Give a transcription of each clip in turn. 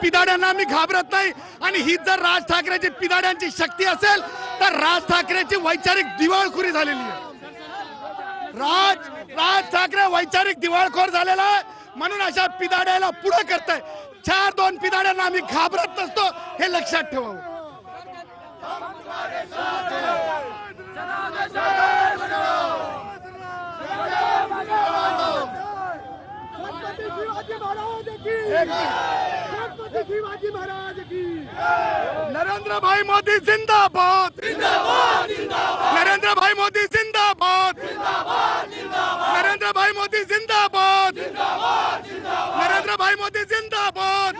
पिदाड्यांना आम्ही घाबरत नाही। आणि ही जर राज ठाकरेची पिदाड्यांची शक्ती असेल तर राज ठाकरेची वैचारिक दिवाळखोरी झालेली आहे। राज ठाकरे वैचारिक दिवाळखोर झालेला आहे, म्हणून अशा पिदाड्याला पुढे करताय। 4-2 पिदाड्यांना आम्ही घाबरत नसतो, हे लक्षात ठेवावं। नरेंद्र भाई मोदी जिंदाबाद, नरेंद्र भाई मोदी जिंदाबाद, नरेंद्र भाई मोदी जिंदाबाद, नरेंद्र भाई मोदी जिंदाबाद।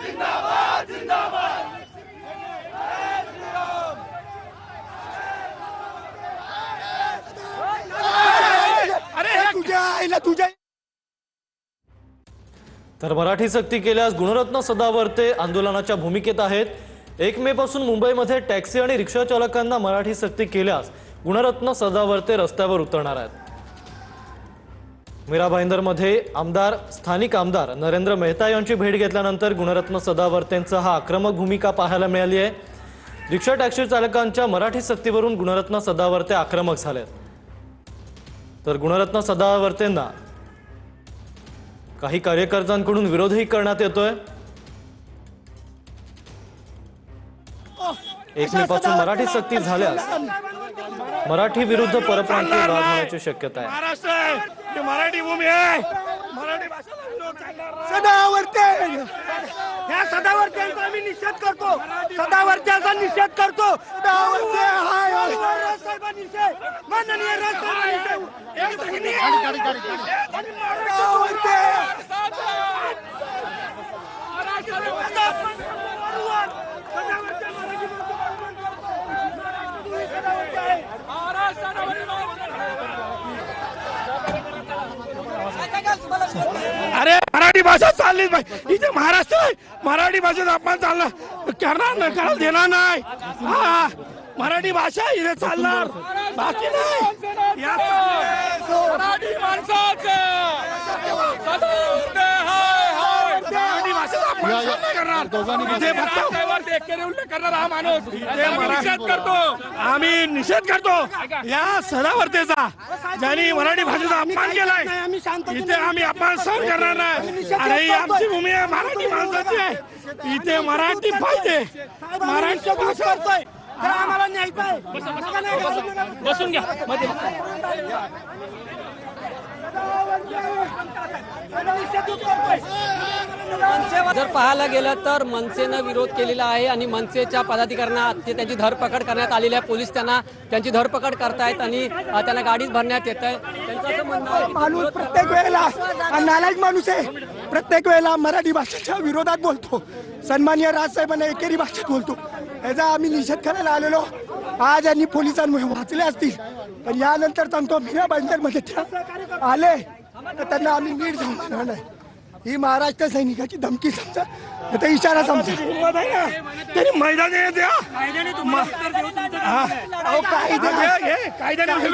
अरे तुझ्या आईला तुझ्या तर मराठी सक्ती केल्यास गुणरत्न सदावर्ते आंदोलनाच्या भूमिकेत आहेत। 1 मे पासून मुंबईमध्ये टॅक्सी आणि रिक्षा चालकांना मराठी सक्ती केल्यास गुणरत्न सदावर्ते रस्त्यावर उतरणार आहेत। मीरा भाईंदरमध्ये स्थानिक आमदार नरेंद्र मेहता यांची भेट घेतल्यानंतर गुणरत्न सदावर्तेंचा हा आक्रमक भूमिका पाहायला मिळाली आहे। रिक्षा टॅक्सी चालकांच्या मराठी सक्तीवरून गुणरत्न सदावर्ते आक्रमक झालेत। तर गुणरत्न सदावर्तेंना काही कार्यकर्त्यांकडून विरोधही करण्यात येतोय। 1 मे पासून मराठी सक्ती झाल्यास मराठी विरुद्ध परप्रांतीय वाद होण्याची शक्यता आहे। महाराष्ट्र ही मराठी भूमी आहे, मराठी भाषेला विरोध करणार सदावर्ते, या सदावर्त्यांचा आम्ही निषेध करतो, सदावर्त्यांचा निषेध करतो। सदावर्ते हाय माननीय अरे मराठी भाषा चाललीच पाहिजे, इथे महाराष्ट्र आहे, मराठी भाषेचा अपमान चालला करणार नाही, करायला देणार नाही। हा मराठी भाषा इथे चालणार, बाकी नाही। या मराठी माणसाचं मराठी भाषेचा अपमान करणार, इथे उल्लेख करणार हा माणूस निषेध करतो, आम्ही निषेध करतो या सदावर्तेचा, ज्यांनी मराठी भाषेचा अपमान केलाय। इथे आम्ही अपमान सहन करणार नाही। अरे ही आमची भूमी आहे, मराठी माणसाची आहे, इथे मराठी पाहिजे, मराठी भाषा करतोय, आम्हाला न्यायचं आहे। बसून घ्या जर पाहायला गेलं तर मनसेनं विरोध केलेला आहे आणि मनसेच्या पदाधिकाऱ्यांना त्यांची धरपकड करण्यात आलेली आहे। पोलीस त्यांची धरपकड करतायत आणि त्यांना गाडीत भरण्यात येत आहे। त्यांचं असं म्हणणं आहे माणूस प्रत्येक वेळेला नालायक माणूस आहे, प्रत्येक वेळेला मराठी भाषेच्या विरोधात बोलतो, सन्माननीय राजसाहेबांना एकेरी भाषेत बोलतो। याचा आम्ही निषेध करायला आलेलो। आज यांनी पोलिसांमुळे वाचले असतील, पण यानंतर सांगतो मीरा भाईंदरमध्ये आले तर त्यांना आम्ही नीट जमणार नाही। ही महाराष्ट्र सैनिकाची धमकी समजा, आता इशारा समजा, तरी मैदानी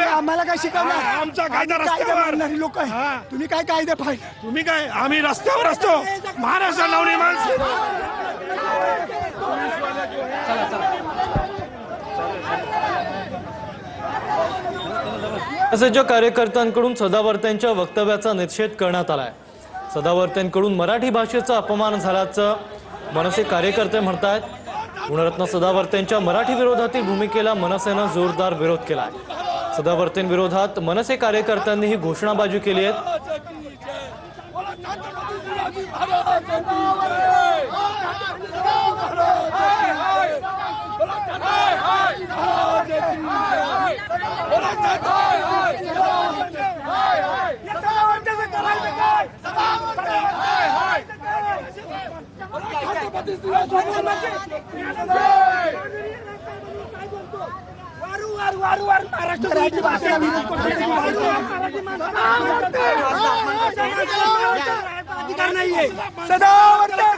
आम्हाला काय शिकवणार, आमचा कायदा रस्त्यावर लोक आहे, तुम्ही काय कायदे पाहिजे, तुम्ही काय, आम्ही रस्त्यावर असतो, महाराष्ट्र लावणी माणसं। तसेच कार्यकर्त्यांकडून सदावर्तेंच्या वक्तव्याचा निषेध करण्यात आलाय। सदावर्तेंकडून मराठी भाषेचा अपमान झाल्याचं मनसे कार्यकर्ते म्हणतात। गुणरत्न सदावर्तेंच्या मराठी विरोधातील भूमिकेला मनसेनं जोरदार विरोध केलाय। सदावर्तेंविरोधात मनसे कार्यकर्त्यांनी ही घोषणाबाजी केली आहे। सदावर्ते